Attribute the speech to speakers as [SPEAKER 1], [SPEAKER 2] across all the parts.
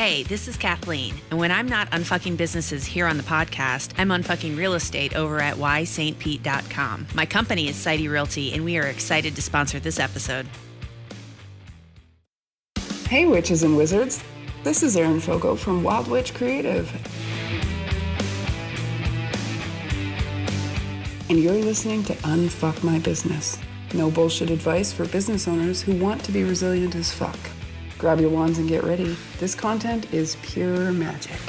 [SPEAKER 1] Hey, this is Kathleen, and when I'm not unfucking businesses here on the podcast, I'm unfucking real estate over at ystpete.com. My company is Seide Realty, and we are excited to sponsor this episode.
[SPEAKER 2] Hey, witches and wizards. This is Erin Fogo from Wild Witch Creative. And you're listening to Unfuck My Business. No bullshit advice for business owners who want to be resilient as fuck. Grab your wands and get ready. This content is pure magic.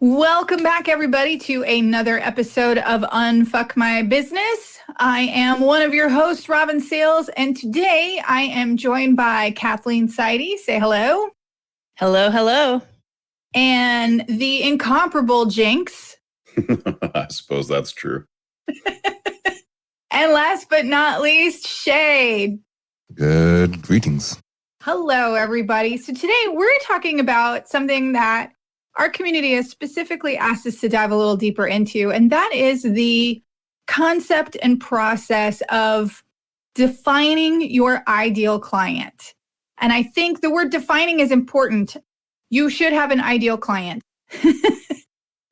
[SPEAKER 3] Welcome back, everybody, to another episode of Unfuck My Business. I am one of your hosts, Robyn Sayles, and today I am joined by Kathleen Seide. Say hello.
[SPEAKER 1] Hello, hello.
[SPEAKER 3] And the incomparable Jinx.
[SPEAKER 4] I suppose that's true.
[SPEAKER 3] And last but not least, Shea.
[SPEAKER 4] Good greetings.
[SPEAKER 3] Hello, everybody. So today we're talking about something that our community has specifically asked us to dive a little deeper into, and that is the concept and process of defining your ideal client. And I think the word defining is important. You should have an ideal client.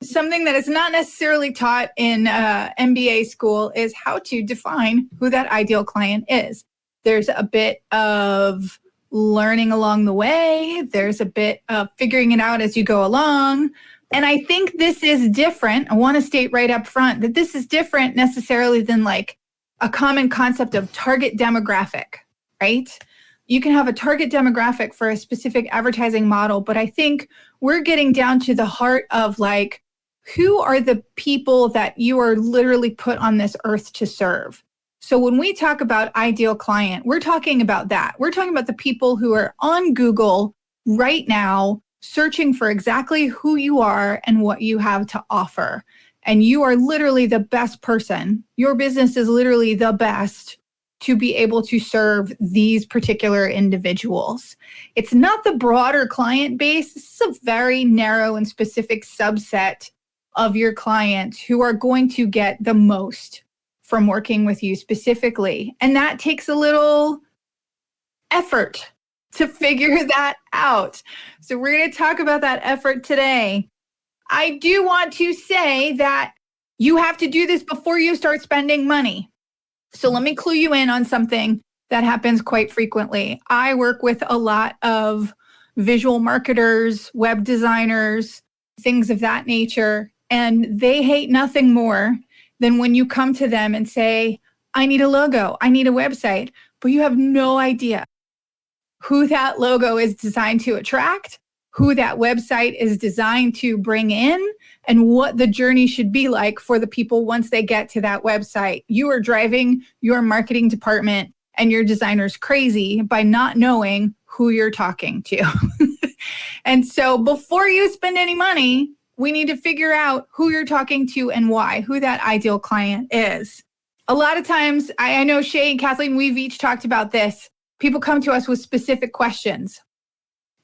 [SPEAKER 3] Something that is not necessarily taught in MBA school is how to define who that ideal client is. There's a bit of learning along the way. There's a bit of figuring it out as you go along. And I think this is different. I want to state right up front that this is different necessarily than like a common concept of target demographic, right? You can have a target demographic for a specific advertising model, but I think we're getting down to the heart of like, who are the people that you are literally put on this earth to serve? So when we talk about ideal client, we're talking about that. We're talking about the people who are on Google right now, searching for exactly who you are and what you have to offer. And you are literally the best person. Your business is literally the best to be able to serve these particular individuals. It's not the broader client base. This is a very narrow and specific subset of your clients who are going to get the most from working with you specifically. And that takes a little effort to figure that out. So we're going to talk about that effort today. I do want to say that you have to do this before you start spending money. So let me clue you in on something that happens quite frequently. I work with a lot of visual marketers, web designers, things of that nature, and they hate nothing more than when you come to them and say, I need a logo, I need a website, but you have no idea who that logo is designed to attract, who that website is designed to bring in, and what the journey should be like for the people once they get to that website. You are driving your marketing department and your designers crazy by not knowing who you're talking to. And so before you spend any money, we need to figure out who you're talking to and why, who that ideal client is. A lot of times, I know Shea and Kathleen, we've each talked about this. People come to us with specific questions.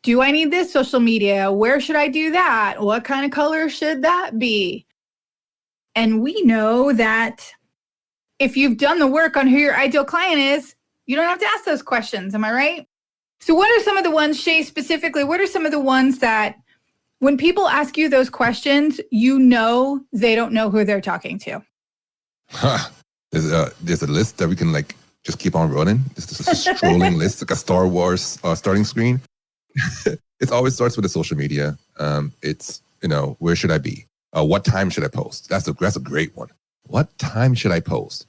[SPEAKER 3] Do I need this social media? Where should I do that? What kind of color should that be? And we know that if you've done the work on who your ideal client is, you don't have to ask those questions. Am I right? So what are some of the ones, Shea specifically, what are some of the ones that when people ask you those questions, you know they don't know who they're talking to?
[SPEAKER 4] There's a list that we can like just keep on running. This is a strolling list, like a Star Wars starting screen. It always starts with the social media. It's, where should I be? What time should I post? That's a great one. What time should I post?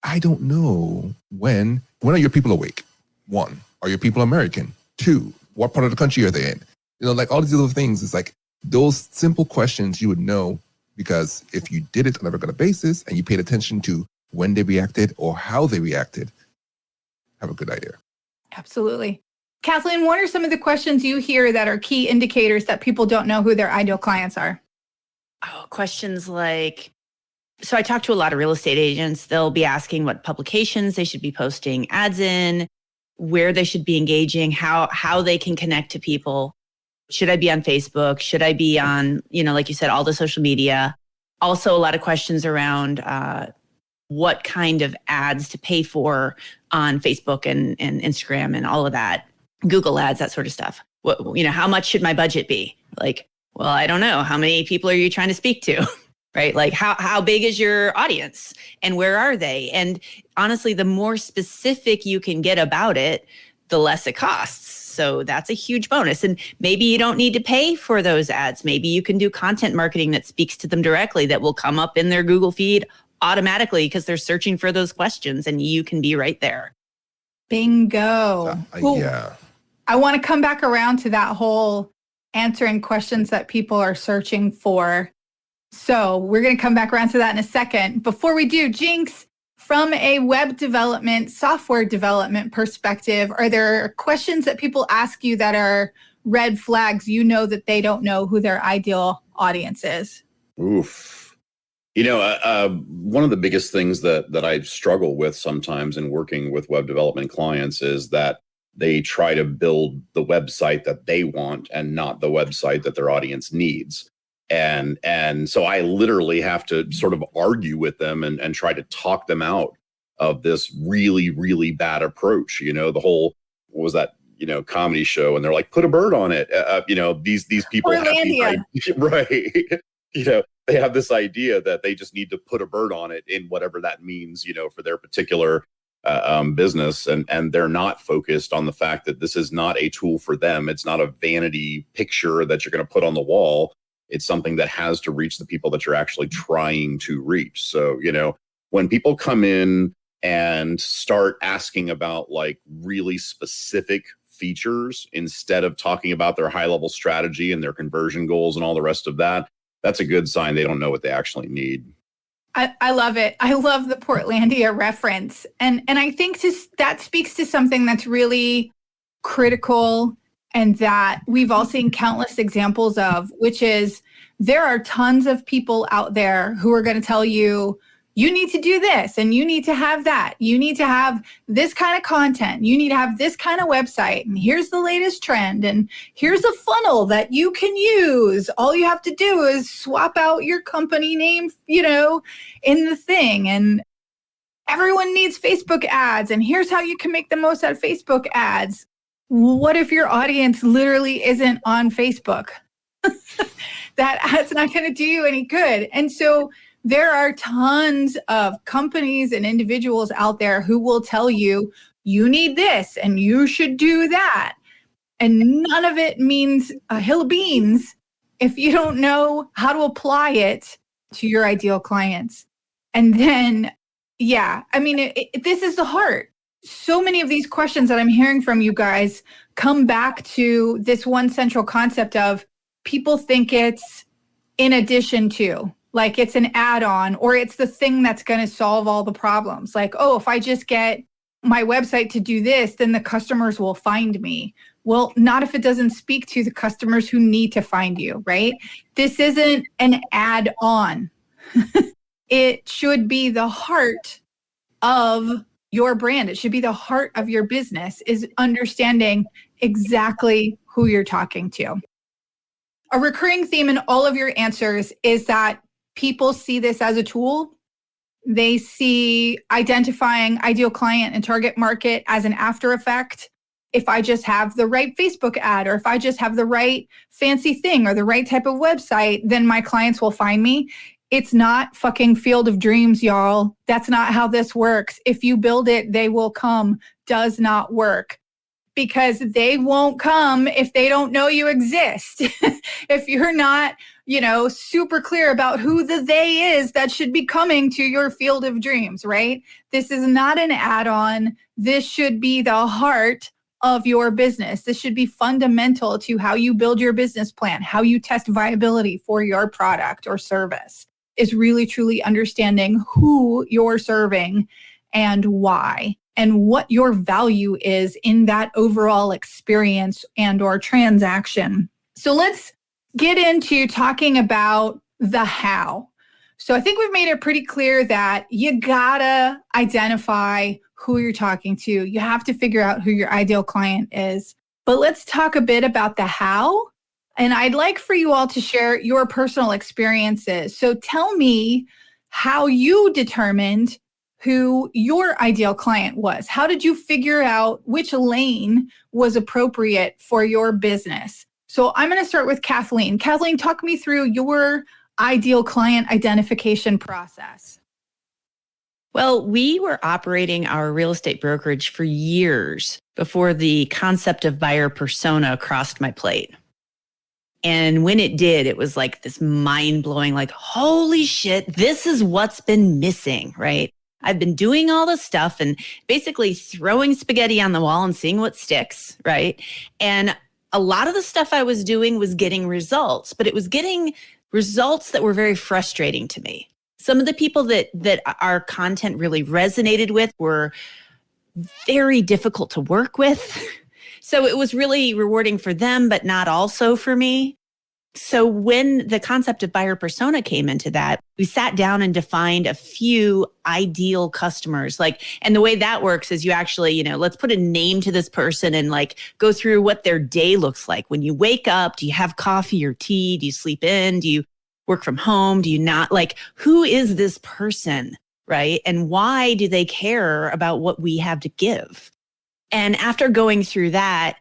[SPEAKER 4] I don't know when. When are your people awake? 1, are your people American? 2, what part of the country are they in? Like all these little things, it's like those simple questions you would know because if you did it on a regular basis and you paid attention to when they reacted or how they reacted, have a good idea.
[SPEAKER 3] Absolutely. Kathleen, what are some of the questions you hear that are key indicators that people don't know who their ideal clients are?
[SPEAKER 1] Oh, questions like, so I talk to a lot of real estate agents. They'll be asking what publications they should be posting ads in, where they should be engaging, how they can connect to people. Should I be on Facebook? Should I be on, like you said, all the social media? Also, a lot of questions around what kind of ads to pay for on Facebook and Instagram and all of that, Google ads, that sort of stuff. how much should my budget be? Like, well, I don't know. How many people are you trying to speak to? Right? Like how big is your audience and where are they? And honestly, the more specific you can get about it, the less it costs. So that's a huge bonus. And maybe you don't need to pay for those ads. Maybe you can do content marketing that speaks to them directly that will come up in their Google feed automatically because they're searching for those questions and you can be right there.
[SPEAKER 3] Bingo.
[SPEAKER 4] Yeah.
[SPEAKER 3] I want to come back around to that whole answering questions that people are searching for. So we're going to come back around to that in a second. Before we do, Jinx, from a web development, software development perspective, are there questions that people ask you that are red flags? You know that they don't know who their ideal audience is.
[SPEAKER 5] Oof. One of the biggest things that I struggle with sometimes in working with web development clients is that they try to build the website that they want and not the website that their audience needs. And so I literally have to sort of argue with them and try to talk them out of this really, really bad approach. The whole, what was that, comedy show? And they're like, put a bird on it. These people have these right. They have this idea that they just need to put a bird on it in whatever that means, for their particular business. And they're not focused on the fact that this is not a tool for them. It's not a vanity picture that you're going to put on the wall. It's something that has to reach the people that you're actually trying to reach. So, when people come in and start asking about like really specific features instead of talking about their high level strategy and their conversion goals and all the rest of that, that's a good sign they don't know what they actually need.
[SPEAKER 3] I love it. I love the Portlandia reference. And I think that speaks to something that's really critical and that we've all seen countless examples of, which is there are tons of people out there who are going to tell you, you need to do this and you need to have that. You need to have this kind of content. You need to have this kind of website. And here's the latest trend. And here's a funnel that you can use. All you have to do is swap out your company name, in the thing. And everyone needs Facebook ads. And here's how you can make the most out of Facebook ads. What if your audience literally isn't on Facebook? That ad's not going to do you any good. And so there are tons of companies and individuals out there who will tell you, you need this and you should do that. And none of it means a hill of beans if you don't know how to apply it to your ideal clients. And then, this is the heart. So many of these questions that I'm hearing from you guys come back to this one central concept of people think it's in addition to, like it's an add-on or it's the thing that's going to solve all the problems. Like, oh, if I just get my website to do this, then the customers will find me. Well, not if it doesn't speak to the customers who need to find you, right? This isn't an add-on. It should be the heart of your brand. It should be the heart of your business, is understanding exactly who you're talking to. A recurring theme in all of your answers is that people see this as a tool. They see identifying ideal client and target market as an after effect. If I just have the right Facebook ad, or if I just have the right fancy thing or the right type of website, then my clients will find me. It's not fucking Field of Dreams, y'all. That's not how this works. If you build it, they will come. Does not work. Because they won't come if they don't know you exist. If you're not, super clear about who the they is that should be coming to your Field of Dreams, right? This is not an add-on. This should be the heart of your business. This should be fundamental to how you build your business plan, how you test viability for your product or service, is really truly understanding who you're serving and why, and what your value is in that overall experience and or transaction. So let's get into talking about the how. So I think we've made it pretty clear that you gotta identify who you're talking to. You have to figure out who your ideal client is. But let's talk a bit about the how. And I'd like for you all to share your personal experiences. So tell me how you determined who your ideal client was? How did you figure out which lane was appropriate for your business? So I'm going to start with Kathleen. Kathleen, talk me through your ideal client identification process.
[SPEAKER 1] Well, we were operating our real estate brokerage for years before the concept of buyer persona crossed my plate. And when it did, it was like this mind-blowing, like, holy shit, this is what's been missing, right? I've been doing all this stuff and basically throwing spaghetti on the wall and seeing what sticks, right? And a lot of the stuff I was doing was getting results, but it was getting results that were very frustrating to me. Some of the people that our content really resonated with were very difficult to work with. So it was really rewarding for them, but not also for me. So when the concept of buyer persona came into that, we sat down and defined a few ideal customers. And the way that works is you actually, let's put a name to this person and go through what their day looks like. When you wake up, do you have coffee or tea? Do you sleep in? Do you work from home? Do you not? Who is this person, right? And why do they care about what we have to give? And after going through that,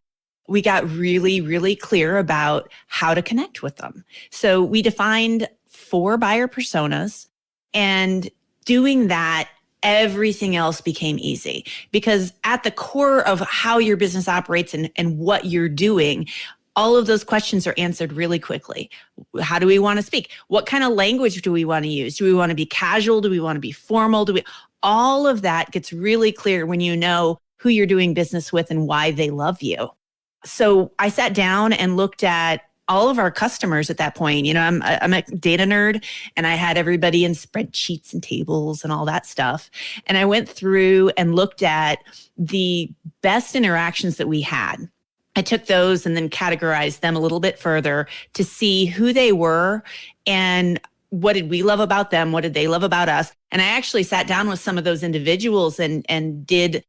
[SPEAKER 1] we got really, really clear about how to connect with them. So we defined 4 buyer personas, and doing that, everything else became easy, because at the core of how your business operates and what you're doing, all of those questions are answered really quickly. How do we want to speak? What kind of language do we want to use? Do we want to be casual? Do we want to be formal? All of that gets really clear when you know who you're doing business with and why they love you. So I sat down and looked at all of our customers at that point. I'm a data nerd, and I had everybody in spreadsheets and tables and all that stuff. And I went through and looked at the best interactions that we had. I took those and then categorized them a little bit further to see who they were and what did we love about them? What did they love about us? And I actually sat down with some of those individuals and did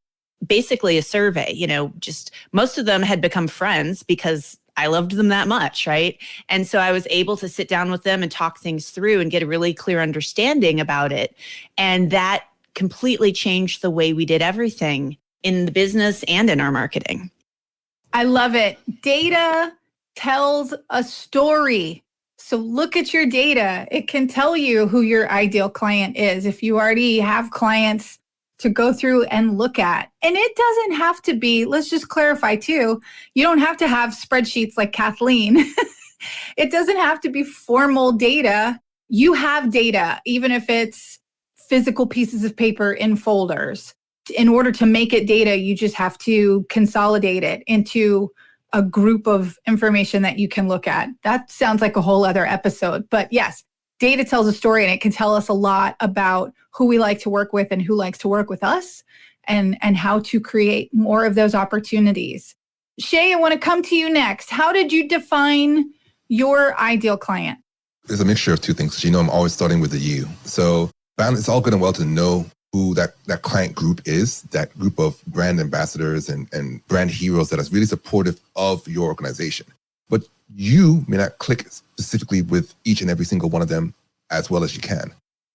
[SPEAKER 1] basically a survey. Just most of them had become friends because I loved them that much, right? And so I was able to sit down with them and talk things through and get a really clear understanding about it. And that completely changed the way we did everything in the business and in our marketing.
[SPEAKER 3] I love it. Data tells a story. So look at your data. It can tell you who your ideal client is if you already have clients to go through and look at. And it doesn't have to be, let's just clarify too, you don't have to have spreadsheets like Kathleen. It doesn't have to be formal data. You have data, even if it's physical pieces of paper in folders. In order to make it data, you just have to consolidate it into a group of information that you can look at. That sounds like a whole other episode. But yes, data tells a story, and it can tell us a lot about who we like to work with and who likes to work with us, and how to create more of those opportunities. Shea, I want to come to you next. How did you define your ideal client?
[SPEAKER 4] There's a mixture of two things. I'm always starting with the you. So it's all good and well to know who that client group is, that group of brand ambassadors and brand heroes that is really supportive of your organization. But you may not click specifically with each and every single one of them as well as you can.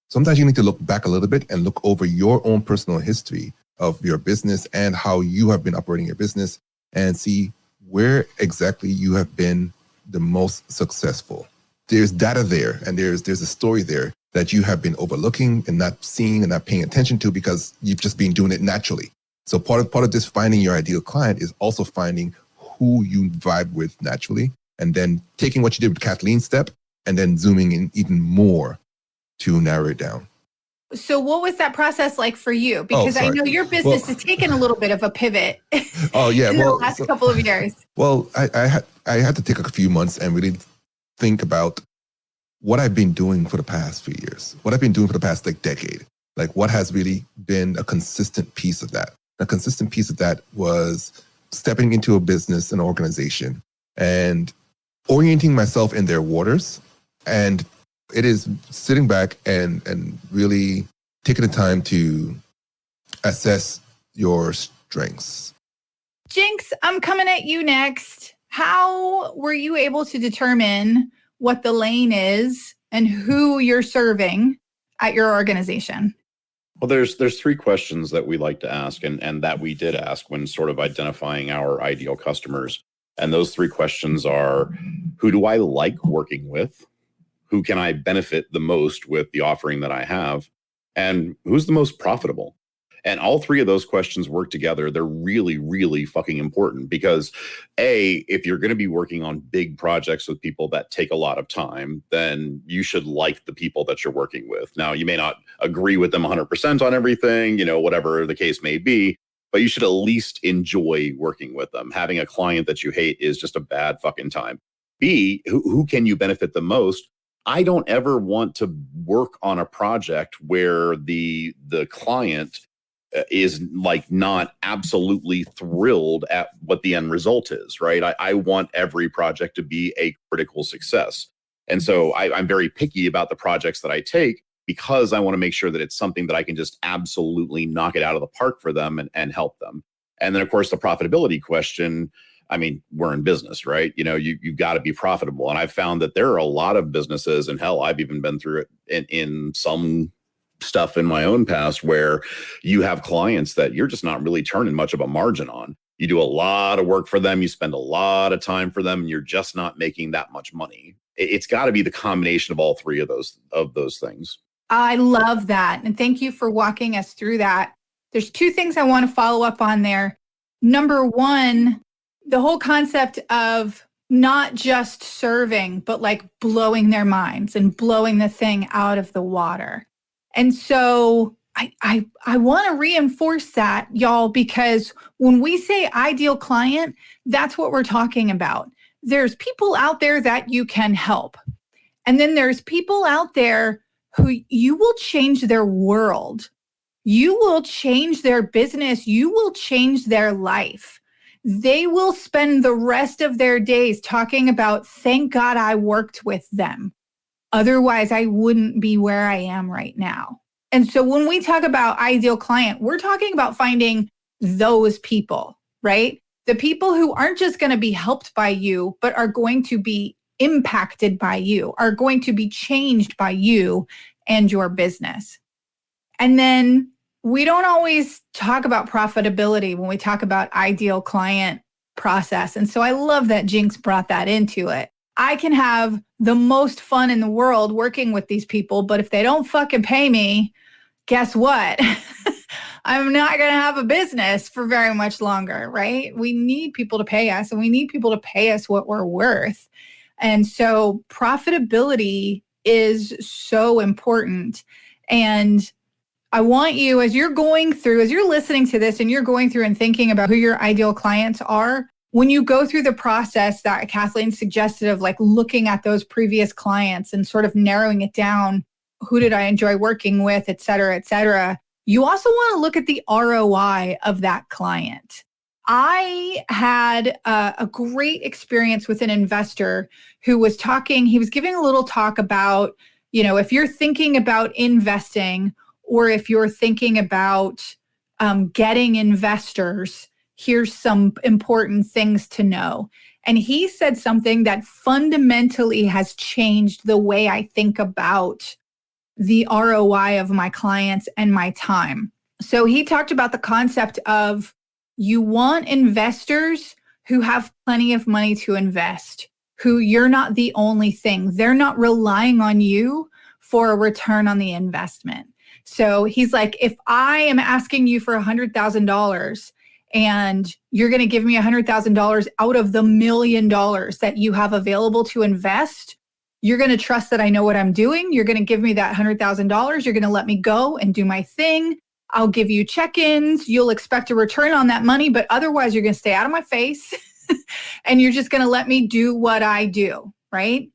[SPEAKER 4] Sometimes you need to look back a little bit and look over your own personal history of your business and how you have been operating your business and see where exactly you have been the most successful. There's data there, and there's a story there that you have been overlooking and not seeing and not paying attention to because you've just been doing it naturally. So part of this finding your ideal client is also finding who you vibe with naturally, and then taking what you did with Kathleen's step and then zooming in even more to narrow it down.
[SPEAKER 3] So what was that process like for you? Because I know your business has taken a little bit of a pivot in the last couple of years.
[SPEAKER 4] Well, I had to take a few months and really think about what I've been doing for the past few years, what I've been doing for the past decade, what has really been a consistent piece of that. A consistent piece of that was stepping into a business, an organization, and orienting myself in their waters. And it is sitting back and really taking the time to assess your strengths.
[SPEAKER 3] Jinx, I'm coming at you next. How were you able to determine what the lane is and who you're serving at your organization?
[SPEAKER 5] Well, there's three questions that we like to ask and that we did ask when sort of identifying our ideal customers. And those three questions are, who do I like working with? Who can I benefit the most with the offering that I have? And who's the most profitable? And all three of those questions work together. They're really, really fucking important because if you're going to be working on big projects with people that take a lot of time, then you should like the people that you're working with. Now, you may not agree with them 100% on everything, whatever the case may be, but you should at least enjoy working with them. Having a client that you hate is just a bad fucking time. B, who can you benefit the most? I don't ever want to work on a project where the client is like not absolutely thrilled at what the end result is, right? I want every project to be a critical success. And so I'm very picky about the projects that I take because I want to make sure that it's something that I can just absolutely knock it out of the park for them and help them. And then, of course, the profitability question. I mean, we're in business, right? You've got to be profitable. And I've found that there are a lot of businesses, and hell, I've even been through it in some stuff in my own past where you have clients that you're just not really turning much of a margin on. You do a lot of work for them, you spend a lot of time for them, and you're just not making that much money. It's got to be the combination of all three of those things.
[SPEAKER 3] I love that. And thank you for walking us through that. There's two things I want to follow up on there. Number one, the whole concept of not just serving, but like blowing their minds and blowing the thing out of the water. And so I want to reinforce that, y'all, because when we say ideal client, that's what we're talking about. There's people out there that you can help. And then there's people out there who you will change their world. You will change their business. You will change their life. They will spend the rest of their days talking about, thank God I worked with them. Otherwise, I wouldn't be where I am right now. And so when we talk about ideal client, we're talking about finding those people, right? The people who aren't just going to be helped by you, but are going to be impacted by you, are going to be changed by you and your business. And then we don't always talk about profitability when we talk about ideal client process. And so I love that Jinx brought that into it. I can have the most fun in the world working with these people, but if they don't fucking pay me, guess what? I'm not going to have a business for very much longer, right? We need people to pay us, and we need people to pay us what we're worth. And so profitability is so important. And I want you, as you're listening to this and you're going through and thinking about who your ideal clients are, when you go through the process that Kathleen suggested of like looking at those previous clients and sort of narrowing it down, who did I enjoy working with, et cetera, you also want to look at the ROI of that client. I had a great experience with an investor who was he was giving a little talk about, if you're thinking about investing or if you're thinking about getting investors, here's some important things to know. And he said something that fundamentally has changed the way I think about the ROI of my clients and my time. So he talked about the concept of you want investors who have plenty of money to invest, who you're not the only thing. They're not relying on you for a return on the investment. So he's like, if I am asking you for $100,000 and you're going to give me $100,000 out of the $1 million that you have available to invest, you're going to trust that I know what I'm doing. You're going to give me that $100,000. You're going to let me go and do my thing. I'll give you check-ins. You'll expect a return on that money, but otherwise you're going to stay out of my face and you're just going to let me do what I do, right?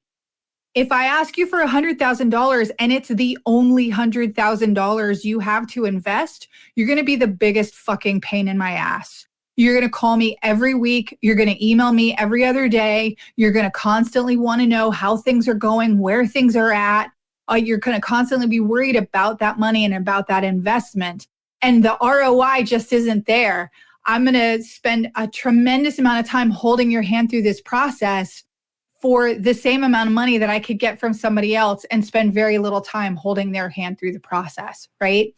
[SPEAKER 3] If I ask you for $100,000 and it's the only $100,000 you have to invest, you're going to be the biggest fucking pain in my ass. You're going to call me every week. You're going to email me every other day. You're going to constantly want to know how things are going, where things are at. You're going to constantly be worried about that money and about that investment. And the ROI just isn't there. I'm going to spend a tremendous amount of time holding your hand through this process for the same amount of money that I could get from somebody else and spend very little time holding their hand through the process, right?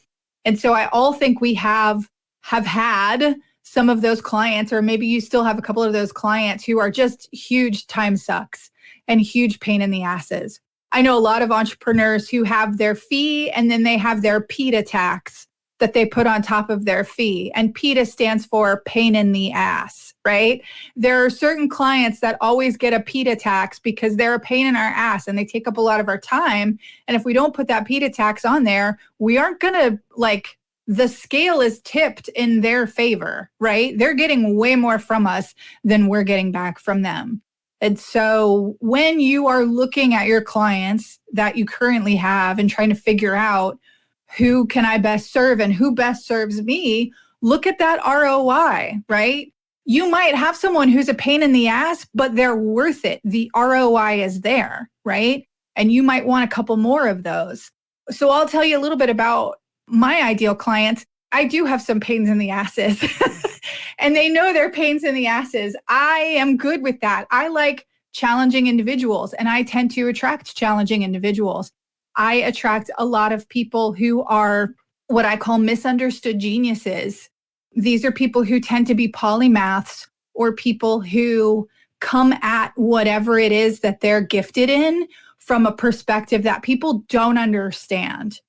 [SPEAKER 3] And so I all think we have had some of those clients, or maybe you still have a couple of those clients who are just huge time sucks and huge pain in the asses. I know a lot of entrepreneurs who have their fee and then they have their PITA tax that they put on top of their fee. And PITA stands for pain in the ass, right? There are certain clients that always get a PITA tax because they're a pain in our ass and they take up a lot of our time. And if we don't put that PITA tax on there, we aren't going to the scale is tipped in their favor, right? They're getting way more from us than we're getting back from them. And so when you are looking at your clients that you currently have and trying to figure out who can I best serve and who best serves me, look at that ROI, right? You might have someone who's a pain in the ass, but they're worth it. The ROI is there, right? And you might want a couple more of those. So I'll tell you a little bit about my ideal clients. I do have some pains in the asses and they know they're pains in the asses. I am good with that. I like challenging individuals and I tend to attract challenging individuals. I attract a lot of people who are what I call misunderstood geniuses. These are people who tend to be polymaths or people who come at whatever it is that they're gifted in from a perspective that people don't understand.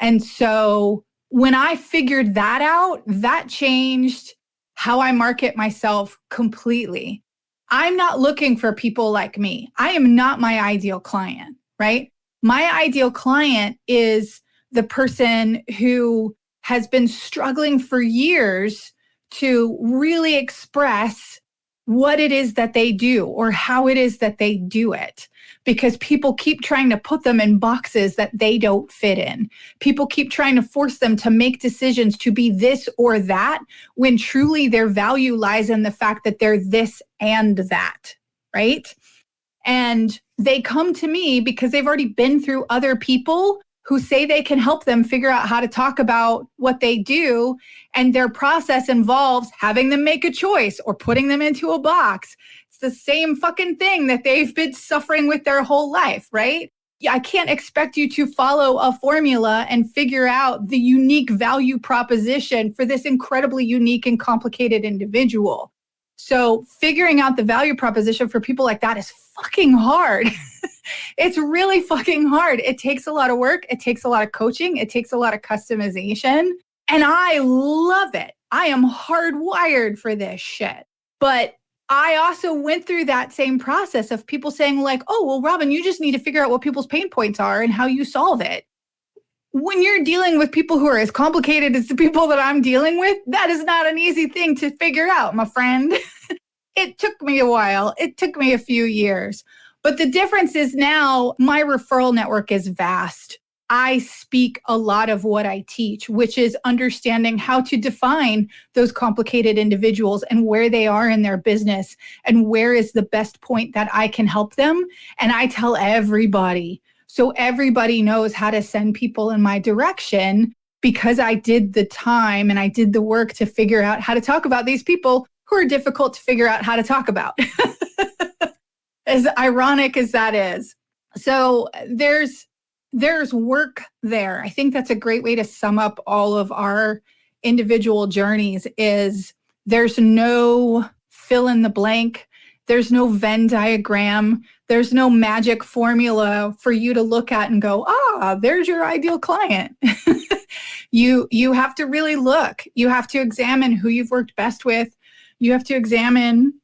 [SPEAKER 3] And so when I figured that out, that changed how I market myself completely. I'm not looking for people like me. I am not my ideal client, right? My ideal client is the person who has been struggling for years to really express what it is that they do or how it is that they do it. Because people keep trying to put them in boxes that they don't fit in. People keep trying to force them to make decisions to be this or that, when truly their value lies in the fact that they're this and that, right? And they come to me because they've already been through other people who say they can help them figure out how to talk about what they do. And their process involves having them make a choice or putting them into a box. It's the same fucking thing that they've been suffering with their whole life, right? I can't expect you to follow a formula and figure out the unique value proposition for this incredibly unique and complicated individual. So figuring out the value proposition for people like that is fucking hard. It's really fucking hard. It takes a lot of work. It takes a lot of coaching. It takes a lot of customization. And I love it. I am hardwired for this shit. But I also went through that same process of people saying like, oh, well, Robyn, you just need to figure out what people's pain points are and how you solve it. When you're dealing with people who are as complicated as the people that I'm dealing with, that is not an easy thing to figure out, my friend. It took me a while. It took me a few years. But the difference is now my referral network is vast. I speak a lot of what I teach, which is understanding how to define those complicated individuals and where they are in their business and where is the best point that I can help them. And I tell everybody, so everybody knows how to send people in my direction, because I did the time and I did the work to figure out how to talk about these people who are difficult to figure out how to talk about. As ironic as that is. So there's work there. I think that's a great way to sum up all of our individual journeys. Is there's no fill in the blank. There's no Venn diagram. There's no magic formula for you to look at and go, there's your ideal client. You have to really look. You have to examine who you've worked best with. You have to examine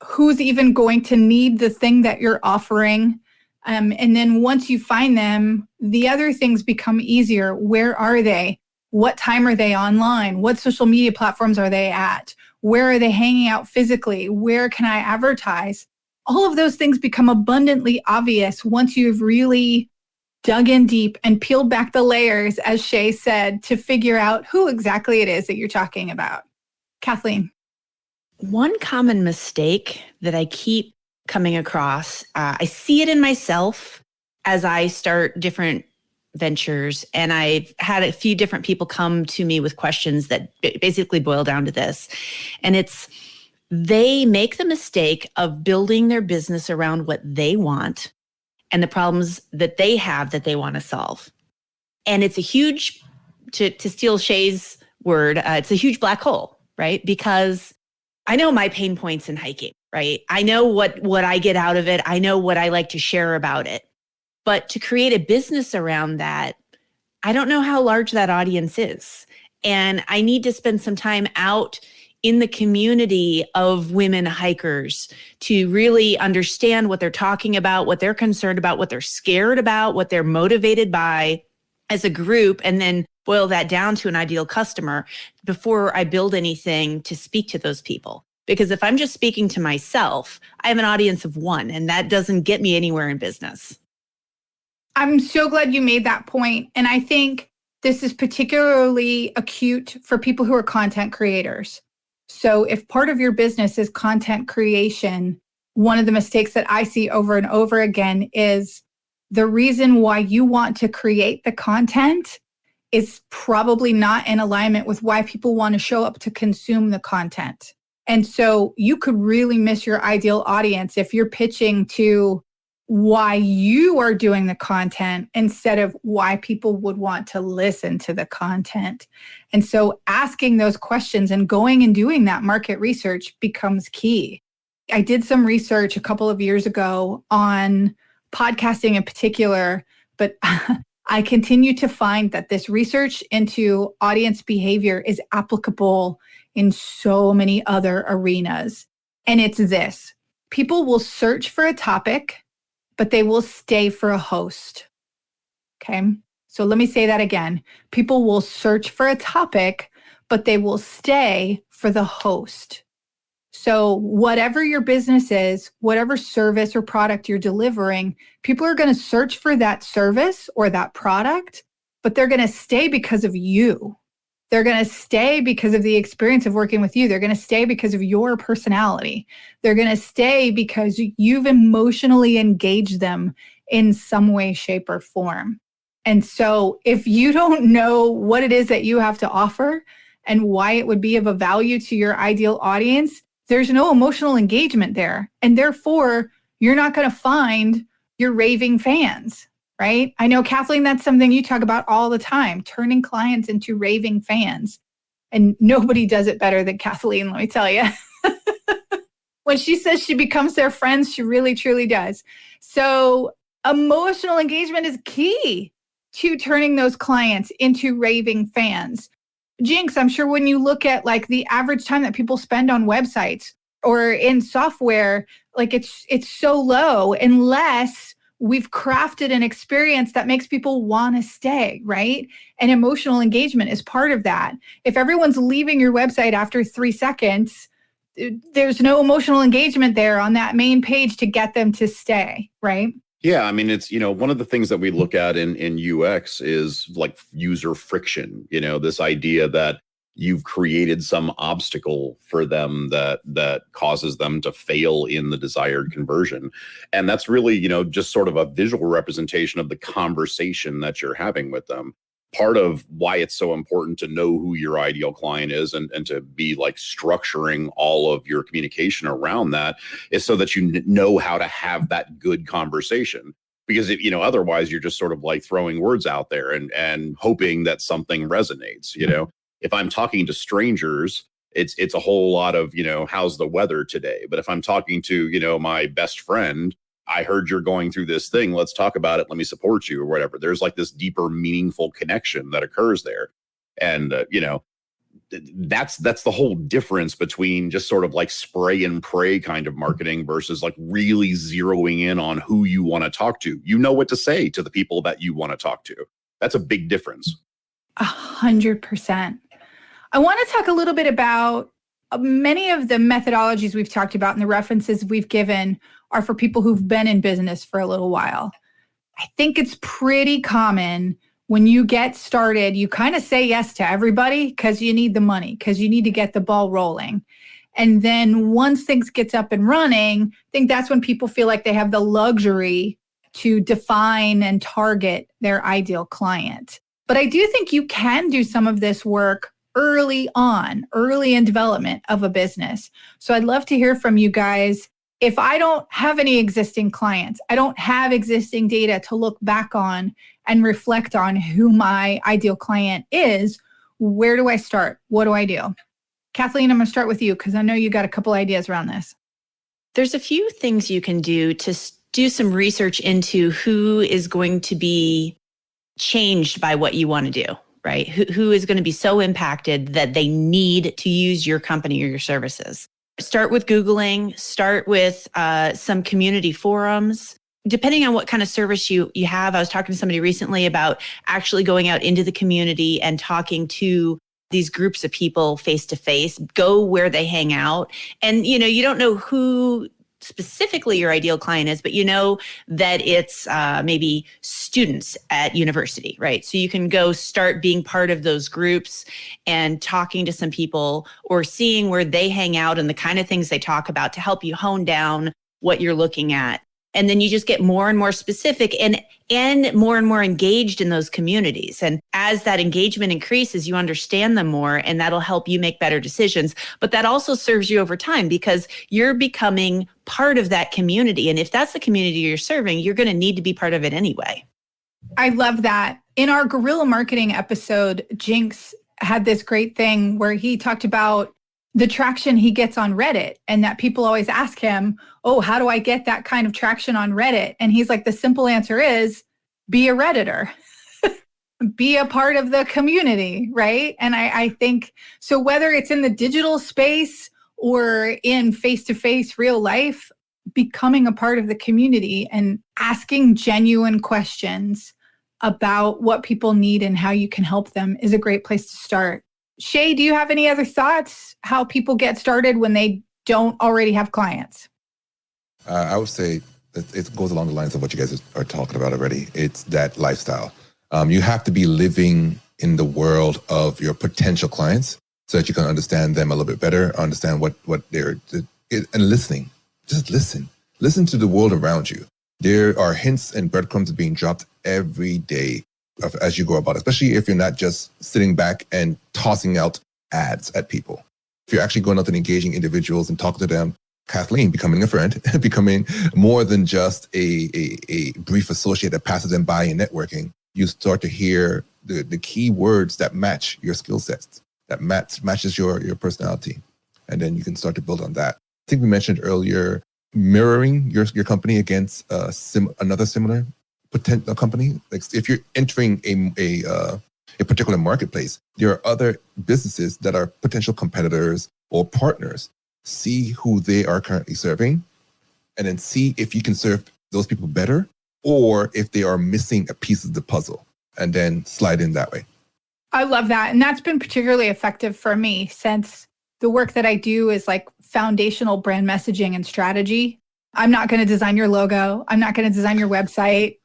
[SPEAKER 3] who's even going to need the thing that you're offering. And then once you find them, the other things become easier. Where are they? What time are they online? What social media platforms are they at? Where are they hanging out physically? Where can I advertise? All of those things become abundantly obvious once you've really dug in deep and peeled back the layers, as Shea said, to figure out who exactly it is that you're talking about. Kathleen.
[SPEAKER 1] One common mistake that I keep coming across, I see it in myself as I start different ventures. And I've had a few different people come to me with questions that basically boil down to this. And it's, they make the mistake of building their business around what they want and the problems that they have that they want to solve. And it's a huge to steal Shea's word, it's a huge black hole, right? Because I know my pain points in hiking, right? I know what I get out of it. I know what I like to share about it. But to create a business around that, I don't know how large that audience is. And I need to spend some time out in the community of women hikers to really understand what they're talking about, what they're concerned about, what they're scared about, what they're motivated by as a group, and then boil that down to an ideal customer before I build anything to speak to those people. Because if I'm just speaking to myself, I have an audience of one, and that doesn't get me anywhere in business.
[SPEAKER 3] I'm so glad you made that point. And I think this is particularly acute for people who are content creators. So if part of your business is content creation, one of the mistakes that I see over and over again is the reason why you want to create the content is probably not in alignment with why people want to show up to consume the content. And so you could really miss your ideal audience if you're pitching to why you are doing the content instead of why people would want to listen to the content. And so asking those questions and going and doing that market research becomes key. I did some research a couple of years ago on podcasting in particular, but I continue to find that this research into audience behavior is applicable in so many other arenas. And it's this: people will search for a topic, but they will stay for a host. Okay. So let me say that again. People will search for a topic, but they will stay for the host. So whatever your business is, whatever service or product you're delivering, people are going to search for that service or that product, but they're going to stay because of you. They're going to stay because of the experience of working with you. They're going to stay because of your personality. They're going to stay because you've emotionally engaged them in some way, shape, or form. And so if you don't know what it is that you have to offer and why it would be of a value to your ideal audience, there's no emotional engagement there. And therefore, you're not going to find your raving fans. Right? I know, Kathleen, that's something you talk about all the time, turning clients into raving fans. And nobody does it better than Kathleen, let me tell you. When she says she becomes their friends, she really, truly does. So emotional engagement is key to turning those clients into raving fans. Jinx, I'm sure when you look at like the average time that people spend on websites or in software, like it's so low unless we've crafted an experience that makes people want to stay, right? And emotional engagement is part of that. If everyone's leaving your website after 3 seconds, there's no emotional engagement there on that main page to get them to stay, right?
[SPEAKER 5] Yeah, I mean, it's, one of the things that we look at in UX is like user friction, this idea that you've created some obstacle for them that causes them to fail in the desired conversion. And that's really, just sort of a visual representation of the conversation that you're having with them. Part of why it's so important to know who your ideal client is and to be like structuring all of your communication around that is so that you know how to have that good conversation. Because if, otherwise you're just sort of like throwing words out there and hoping that something resonates, If I'm talking to strangers, it's a whole lot of, how's the weather today? But if I'm talking to, my best friend, I heard you're going through this thing. Let's talk about it. Let me support you or whatever. There's like this deeper, meaningful connection that occurs there. And, that's the whole difference between just sort of like spray and pray kind of marketing versus like really zeroing in on who you want to talk to. You know what to say to the people that you want to talk to. That's a big difference.
[SPEAKER 3] 100%. I want to talk a little bit about many of the methodologies we've talked about and the references we've given are for people who've been in business for a little while. I think it's pretty common when you get started, you kind of say yes to everybody because you need the money, because you need to get the ball rolling. And then once things gets up and running, I think that's when people feel like they have the luxury to define and target their ideal client. But I do think you can do some of this work early in development of a business. So I'd love to hear from you guys. if I don't have any existing clients, I don't have existing data to look back on and reflect on who my ideal client is, where do I start? What do I do? Kathleen, I'm going to start with you because I know you got a couple ideas around this.
[SPEAKER 1] There's a few things you can do to do some research into who is going to be changed by what you want to do, right? Who is going to be so impacted that they need to use your company or your services. Start with Googling, start with some community forums. Depending on what kind of service you have, I was talking to somebody recently about actually going out into the community and talking to these groups of people face to face, go where they hang out. And, you don't know who specifically your ideal client is, but you know that it's maybe students at university, right? So you can go start being part of those groups and talking to some people or seeing where they hang out and the kind of things they talk about to help you hone down what you're looking at. And then you just get more and more specific and more and more engaged in those communities. And as that engagement increases, you understand them more, and that'll help you make better decisions. But that also serves you over time because you're becoming part of that community. And if that's the community you're serving, you're going to need to be part of it anyway.
[SPEAKER 3] I love that. In our guerrilla marketing episode, Jinx had this great thing where he talked about the traction he gets on Reddit and that people always ask him, oh, how do I get that kind of traction on Reddit? And he's like, the simple answer is be a Redditor, be a part of the community, right? And I think, so whether it's in the digital space or in face-to-face real life, becoming a part of the community and asking genuine questions about what people need and how you can help them is a great place to start. Shea, do you have any other thoughts how people get started when they don't already have clients?
[SPEAKER 4] I would say it goes along the lines of what you guys are talking about already. It's that lifestyle. You have to be living in the world of your potential clients so that you can understand them a little bit better, understand what they're, and listening. Just listen. Listen to the world around you. There are hints and breadcrumbs being dropped every day as you go about, especially if you're not just sitting back and tossing out ads at people. If you're actually going out and engaging individuals and talking to them, Kathleen, becoming a friend, becoming more than just a brief associate that passes them by in networking, you start to hear the key words that match your skill sets, that matches your personality. And then you can start to build on that. I think we mentioned earlier, mirroring your company against another similar potential company. Like if you're entering a particular marketplace, there are other businesses that are potential competitors or partners. See who they are currently serving, and then see if you can serve those people better, or if they are missing a piece of the puzzle, and then slide in that way.
[SPEAKER 3] I love that. And that's been particularly effective for me since the work that I do is like foundational brand messaging and strategy. I'm not going to design your logo. I'm not going to design your website,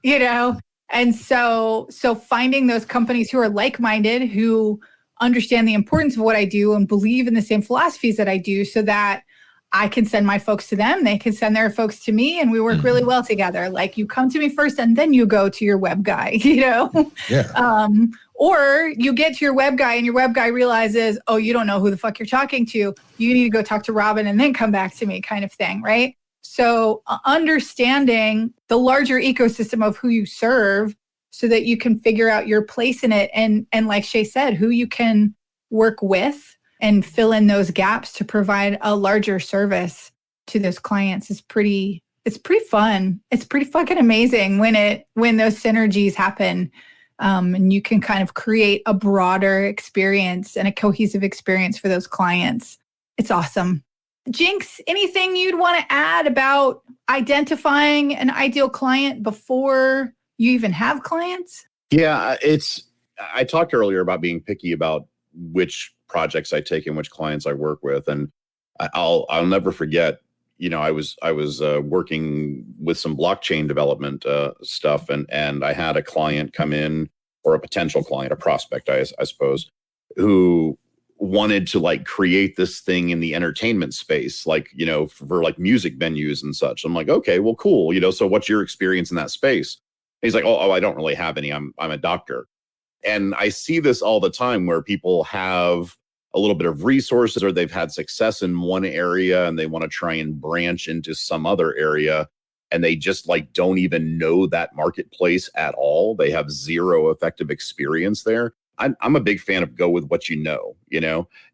[SPEAKER 3] And so finding those companies who are like-minded, who understand the importance of what I do and believe in the same philosophies that I do so that I can send my folks to them, they can send their folks to me, and we work really well together. Like you come to me first and then you go to your web guy,
[SPEAKER 4] Yeah.
[SPEAKER 3] Or you get to your web guy and your web guy realizes, oh, you don't know who the fuck you're talking to. You need to go talk to Robyn and then come back to me kind of thing, right? So understanding the larger ecosystem of who you serve so that you can figure out your place in it. And like Shea said, who you can work with and fill in those gaps to provide a larger service to those clients is pretty fun. It's pretty fucking amazing when those synergies happen. And you can kind of create a broader experience and a cohesive experience for those clients. It's awesome. Jinx, anything you'd want to add about identifying an ideal client before you even have clients?
[SPEAKER 5] Yeah, I talked earlier about being picky about which projects I take and which clients I work with. And I'll never forget, I was working with some blockchain development stuff, and I had a client come in, or a potential client, a prospect, I suppose, who wanted to like create this thing in the entertainment space, like, for like music venues and such. I'm like, okay, well, cool. So what's your experience in that space? And he's like, oh, I don't really have any. I'm a doctor. And I see this all the time where people have a little bit of resources, or they've had success in one area and they want to try and branch into some other area, and they just like don't even know that marketplace at all. They have zero effective experience there. I'm a big fan of go with what you know,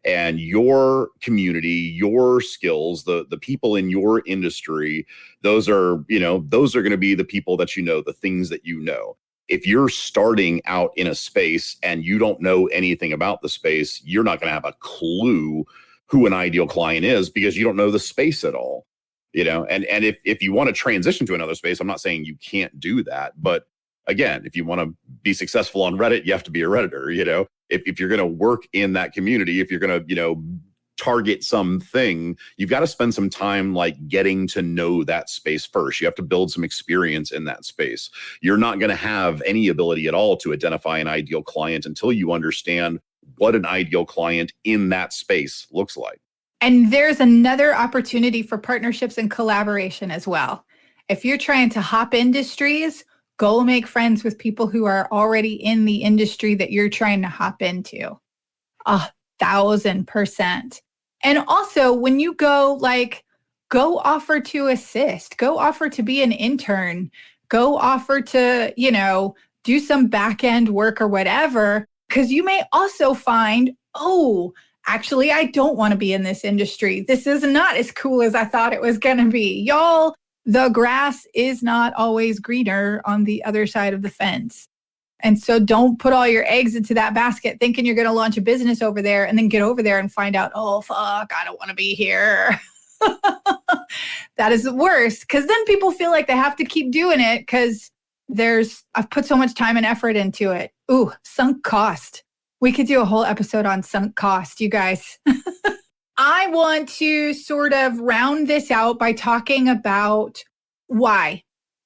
[SPEAKER 5] and your community, your skills, the people in your industry, those are going to be the people that the things that you know. If you're starting out in a space and you don't know anything about the space, you're not going to have a clue who an ideal client is because you don't know the space at all, and if you want to transition to another space, I'm not saying you can't do that, but again, if you want to be successful on Reddit, you have to be a Redditor, if you're going to work in that community, if you're going to, target something, you've got to spend some time like getting to know that space first. You have to build some experience in that space. You're not going to have any ability at all to identify an ideal client until you understand what an ideal client in that space looks like.
[SPEAKER 3] And there's another opportunity for partnerships and collaboration as well. If you're trying to hop industries, go make friends with people who are already in the industry that you're trying to hop into. 1,000%. And also when you go offer to assist, go offer to be an intern, go offer to, do some back end work or whatever, because you may also find, actually, I don't want to be in this industry. This is not as cool as I thought it was going to be. Y'all, the grass is not always greener on the other side of the fence. And so don't put all your eggs into that basket thinking you're going to launch a business over there and then get over there and find out, oh, fuck, I don't want to be here. That is the worst, because then people feel like they have to keep doing it because I've put so much time and effort into it. Ooh, sunk cost. We could do a whole episode on sunk cost, you guys. I want to sort of round this out by talking about why.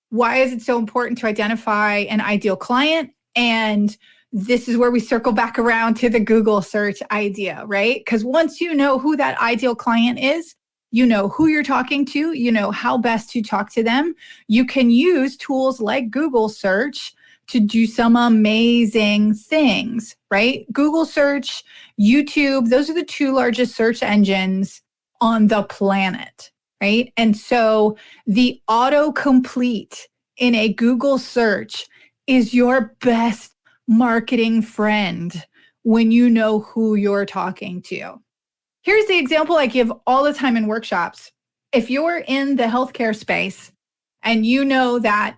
[SPEAKER 3] Why is it so important to identify an ideal client? And this is where we circle back around to the Google search idea, right? Because once you know who that ideal client is, you know who you're talking to, you know how best to talk to them. You can use tools like Google search to do some amazing things, right? Google search, YouTube, those are the two largest search engines on the planet, right? And so the autocomplete in a Google search is your best marketing friend when you know who you're talking to. Here's the example I give all the time in workshops. If you're in the healthcare space and you know that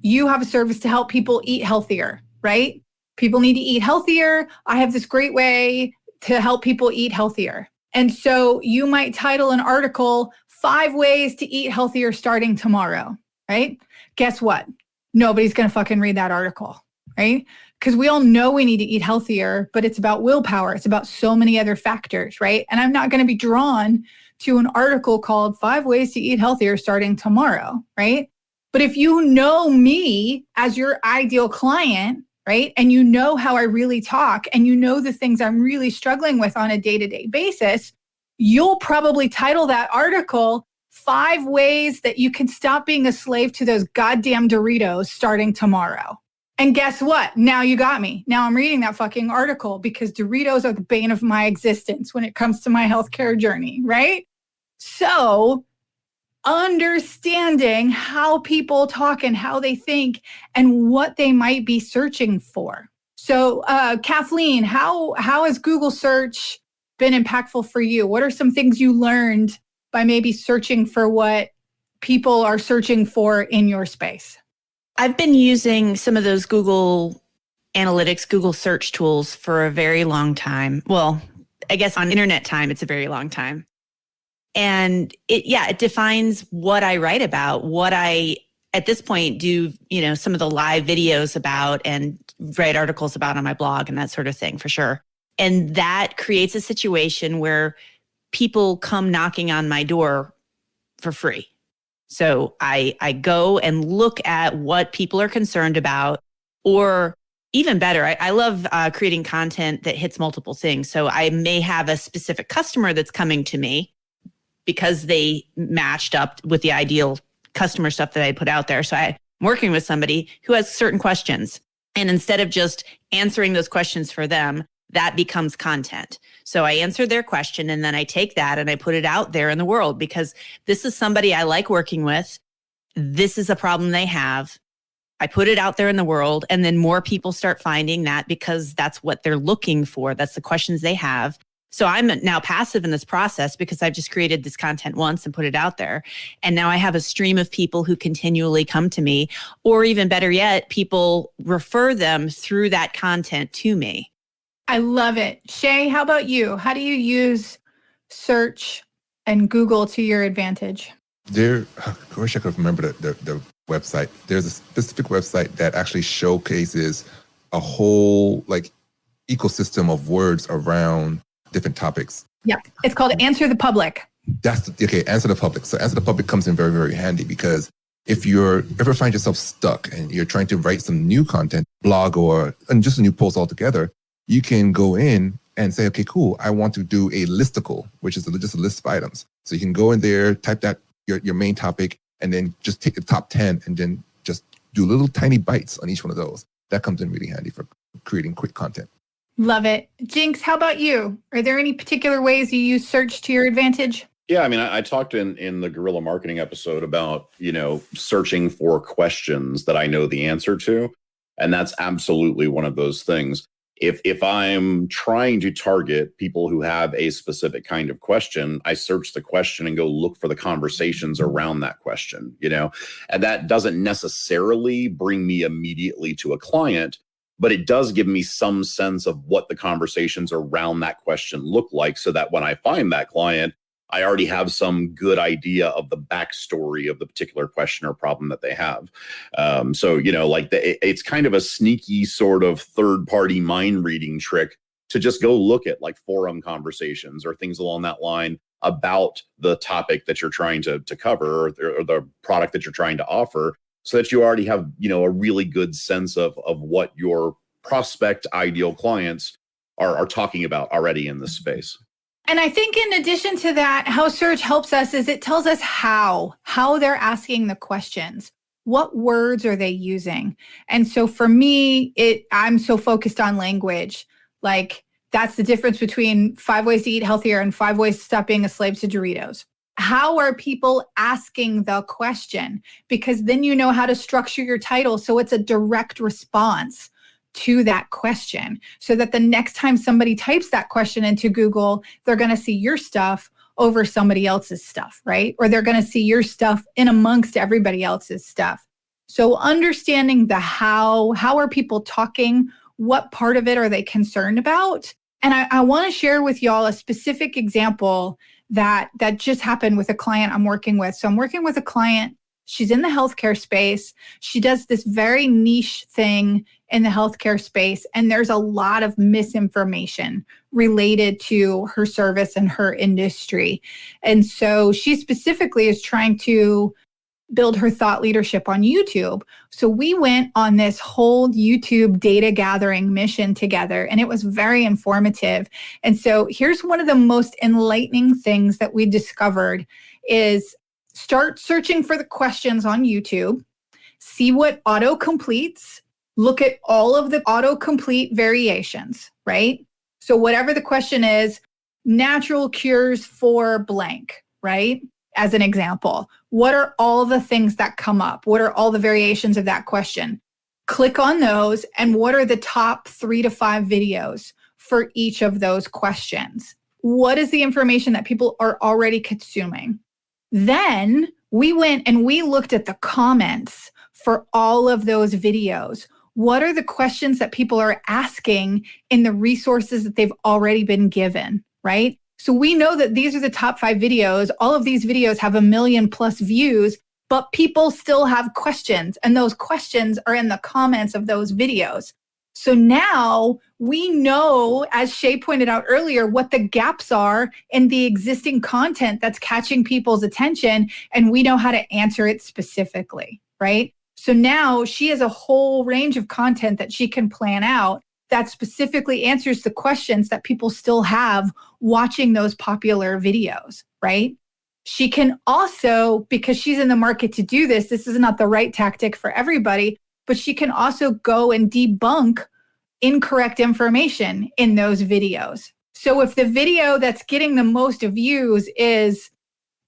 [SPEAKER 3] you have a service to help people eat healthier, right? People need to eat healthier. I have this great way to help people eat healthier. And so you might title an article, 5 ways to eat healthier starting tomorrow, right? Guess what? Nobody's going to fucking read that article, right? Because we all know we need to eat healthier, but it's about willpower. It's about so many other factors, right? And I'm not going to be drawn to an article called 5 ways to eat healthier starting tomorrow, right? But if you know me as your ideal client, right? And you know how I really talk and you know the things I'm really struggling with on a day-to-day basis, you'll probably title that article 5 ways that you can stop being a slave to those goddamn Doritos starting tomorrow. And guess what? Now you got me. Now I'm reading that fucking article because Doritos are the bane of my existence when it comes to my healthcare journey, right? So understanding how people talk and how they think and what they might be searching for. So Kathleen, how has Google search been impactful for you? What are some things you learned by maybe searching for what people are searching for in your space?
[SPEAKER 1] I've been using some of those Google Analytics, Google search tools for a very long time. Well, I guess on internet time, it's a very long time. And it defines what I write about, what I, at this point, do, some of the live videos about and write articles about on my blog and that sort of thing, for sure. And that creates a situation where people come knocking on my door for free. So I go and look at what people are concerned about, or even better, I love creating content that hits multiple things. So I may have a specific customer that's coming to me because they matched up with the ideal customer stuff that I put out there. So I'm working with somebody who has certain questions. And instead of just answering those questions for them, that becomes content. So I answer their question and then I take that and I put it out there in the world because this is somebody I like working with. This is a problem they have. I put it out there in the world and then more people start finding that because that's what they're looking for. That's the questions they have. So I'm now passive in this process because I've just created this content once and put it out there. And now I have a stream of people who continually come to me, or even better yet, people refer them through that content to me.
[SPEAKER 3] I love it. Shea, how about you? How do you use search and Google to your advantage?
[SPEAKER 4] I wish I could remember the website. There's a specific website that actually showcases a whole ecosystem of words around different topics.
[SPEAKER 3] Yeah, it's called Answer the Public.
[SPEAKER 4] Answer the Public. So Answer the Public comes in very, very handy because if you ever find yourself stuck and you're trying to write some new content, blog and just a new post altogether, you can go in and say, okay, cool, I want to do a listicle, which is just a list of items. So you can go in there, type that your main topic, and then just take the top 10 and then just do little tiny bites on each one of those. That comes in really handy for creating quick content.
[SPEAKER 3] Love it. Jinx, how about you? Are there any particular ways you use search to your advantage?
[SPEAKER 5] Yeah, I mean, I talked in the guerrilla marketing episode about, searching for questions that I know the answer to. And that's absolutely one of those things. If I'm trying to target people who have a specific kind of question, I search the question and go look for the conversations around that question, and that doesn't necessarily bring me immediately to a client, but it does give me some sense of what the conversations around that question look like so that when I find that client, I already have some good idea of the backstory of the particular question or problem that they have. It's kind of a sneaky sort of third-party mind reading trick to just go look at forum conversations or things along that line about the topic that you're trying to cover or the product that you're trying to offer, so that you already have, a really good sense of what your prospect ideal clients are talking about already in this space.
[SPEAKER 3] And I think in addition to that, how search helps us is it tells us how they're asking the questions. What words are they using? And so for me, I'm so focused on language. That's the difference between 5 ways to eat healthier and 5 ways to stop being a slave to Doritos. How are people asking the question? Because then you know how to structure your title so it's a direct response to that question, so that the next time somebody types that question into Google, they're going to see your stuff over somebody else's stuff, right? Or they're going to see your stuff in amongst everybody else's stuff. So understanding the how are people talking? What part of it are they concerned about? And I want to share with y'all a specific example that just happened with a client I'm working with. So I'm working with a client. She's in the healthcare space. She does this very niche thing in the healthcare space, and there's a lot of misinformation related to her service and her industry. And so she specifically is trying to build her thought leadership on YouTube. So we went on this whole YouTube data gathering mission together, and it was very informative. And so here's one of the most enlightening things that we discovered is start searching for the questions on YouTube, see what auto completes, look at all of the autocomplete variations, right? So whatever the question is, natural cures for blank, right? As an example, what are all the things that come up? What are all the variations of that question? Click on those, and what are the top 3 to 5 videos for each of those questions? What is the information that people are already consuming? Then we went and we looked at the comments for all of those videos. What are the questions that people are asking in the resources that they've already been given, right? So we know that these are the top 5 videos. All of these videos have 1 million+ views, but people still have questions, and those questions are in the comments of those videos. So now we know, as Shea pointed out earlier, what the gaps are in the existing content that's catching people's attention, and we know how to answer it specifically, right? So now she has a whole range of content that she can plan out that specifically answers the questions that people still have watching those popular videos, right? She can also, because she's in the market to do this, this is not the right tactic for everybody, but she can also go and debunk incorrect information in those videos. So if the video that's getting the most views is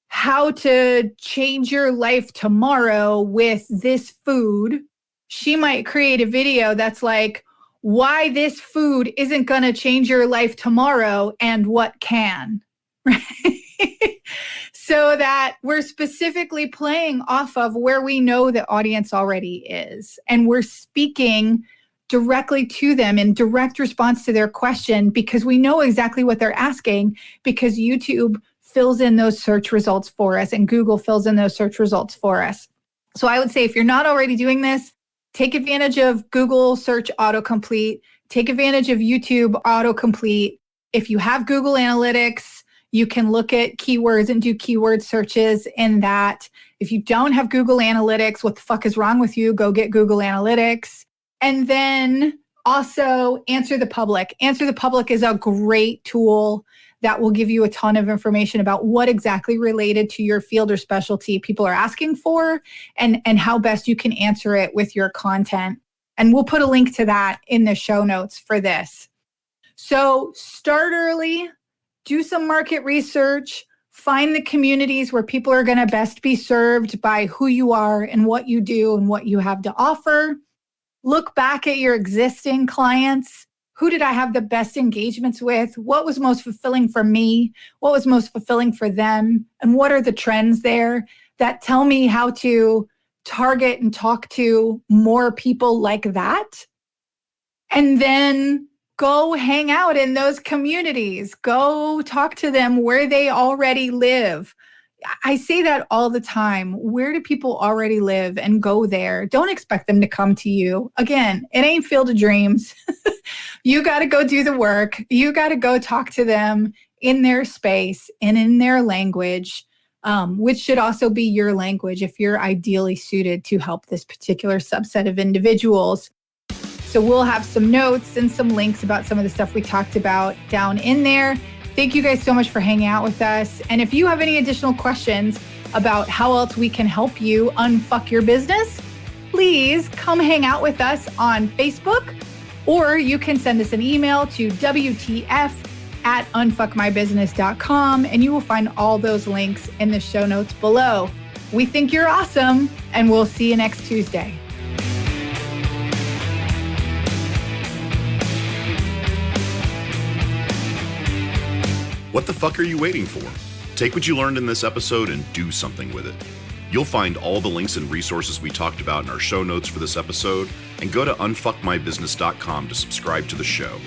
[SPEAKER 3] how to change your life tomorrow with this food, she might create a video that's like, why this food isn't going to change your life tomorrow and what can, right? So that we're specifically playing off of where we know the audience already is. And we're speaking directly to them in direct response to their question because we know exactly what they're asking, because YouTube fills in those search results for us and Google fills in those search results for us. So I would say if you're not already doing this, take advantage of Google search autocomplete, take advantage of YouTube autocomplete. If you have Google Analytics, you can look at keywords and do keyword searches in that. If you don't have Google Analytics, what the fuck is wrong with you? Go get Google Analytics. And then also Answer the Public. Answer the Public is a great tool that will give you a ton of information about what exactly related to your field or specialty people are asking for and how best you can answer it with your content. And we'll put a link to that in the show notes for this. So start early. Do some market research, find the communities where people are going to best be served by who you are and what you do and what you have to offer. Look back at your existing clients. Who did I have the best engagements with? What was most fulfilling for me? What was most fulfilling for them? And what are the trends there that tell me how to target and talk to more people like that? And then go hang out in those communities. Go talk to them where they already live. I say that all the time. Where do people already live? And go there. Don't expect them to come to you. Again, it ain't Field of Dreams. You got to go do the work. You got to go talk to them in their space and in their language, which should also be your language if you're ideally suited to help this particular subset of individuals. So we'll have some notes and some links about some of the stuff we talked about down in there. Thank you guys so much for hanging out with us. And if you have any additional questions about how else we can help you unfuck your business, please come hang out with us on Facebook, or you can send us an email to WTF@unfuckmybusiness.com, and you will find all those links in the show notes below. We think you're awesome, and we'll see you next Tuesday.
[SPEAKER 6] What the fuck are you waiting for? Take what you learned in this episode and do something with it. You'll find all the links and resources we talked about in our show notes for this episode, and go to unfuckmybusiness.com to subscribe to the show.